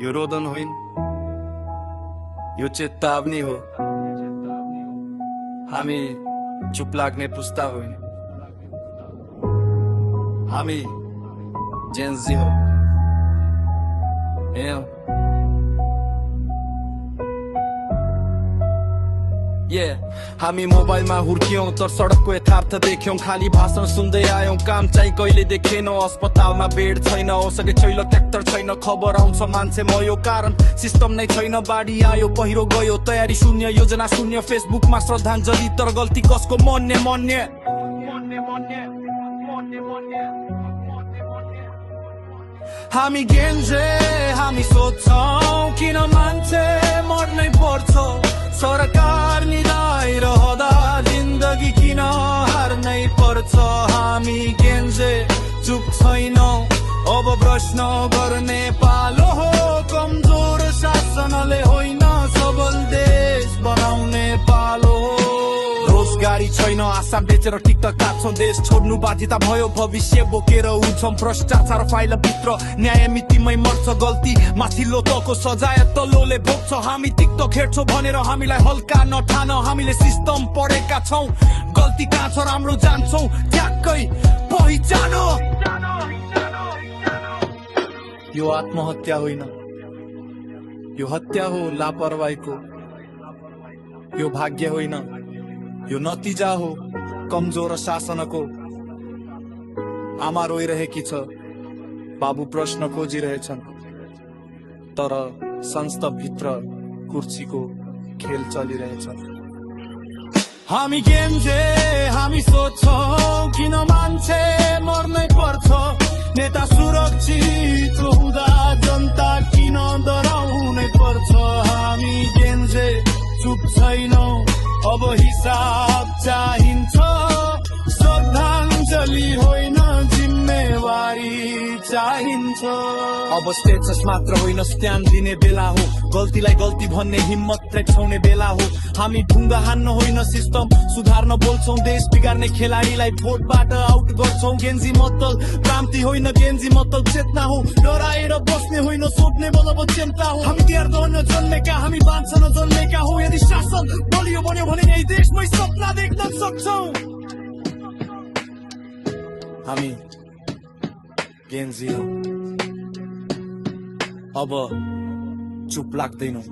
यो रोदन होइन, यो चेतावनी हो। हामी चुप लाग्ने पुस्ता होइन, हामी जेन्जी हो। हामी मोबाइलमा हुर्कियौं तर सडकको यथार्थ देख्यौं। खाली भाषण सुन्दै आयौं, काम चाहिँ कहिले देखेनौ। अस्पतालमा बेड छैन, औषधि छैन, ट्र्याक्टर छैन, खबर आउँछ मान्छे मर्यो कारण सिस्टम नै छैन। बाढी आयो, पहिरो गयो, तयारी शून्य, योजना शून्य। फेसबुकमा श्रद्धाञ्जली तर गल्ती कसको मन्ने मन्ने। हामी गेन्जे, हामी सोध्छौं किन मान्छे मर्नै पर्छ। सरकार निदाइरहँदा जिन्दगी किन हार्नै पर्छ। हामी गेन्जे चुप छैनौं, अब प्रश्न गर्ने पालो हो। कमजोर शासनले होइन, सबल देश बनाउने पालो हो। रोजगारी छैन, आशा बेचेर टिकटक काट्छौं। देश छोड्नु बाध्यता भयो, भविष्य बोकेर उठ्छौं। भ्रष्टाचार फाइल भित्र, न्याय मितिमै मर्छ। गल्ती माथिल्लो तको सजाय तल्लोले भोग्छ। हामी टिकटक हेर्छौं भनेर हामीलाई हल्का नठान। हामीले सिस्टम पढेका छौं, गल्ती कहाँ छ राम्रो जान्छौं। ट्याक्कै पहिचानो, यो आत्महत्या होइन, यो हत्या हो लापरवाहीको। यो भाग्य होइन, यो नतिजा हो कमजोर शासनको। आमा रोइरहेकी छ, बाबु प्रश्न खोजिरहेछन्, तर संस्थाभित्र कुर्सीको खेल चलिरहेछ। हामी गेन्जे, हामी सोध्छौं किन मान्छे मर्नै पर्छ। नेता सुरक्षित हुँदा जनता किन डराउनै पर्छ। हामी गेन्जे चुप छैनौं, अब हिसाब चाहिन्छ। श्रद्धाञ्जली होइन, जिम्मेवारी चाहिन्छ। अब स्टेटस मात्र होइन, स्ट्यान्ड दिने बेला हो। गल्तीलाई गल्ती भन्ने हिम्मत रेक्साउने बेला हो। हामी ढुङ्गा हान्न होइन, सिस्टम सुधार्न बोल्छौं। देश बिगार्ने खेलाडीलाई भोटबाट आउट गर्छौं। गेन्जी मतलब क्रान्ति होइन, गेन्जी मतलब चेतना हो। डराएर बस्ने होइन, सोध्ने मतलब चिन्ता हो। हामी तेर्दन जन्मेका, हामी बाँच्न जन्मेका हो। यदि शासन बलियो बन्यो भने यही देशमै सपना देख्न सक्छौं। हामी गेन्जी हो, अब चुप लाग्दैनौं।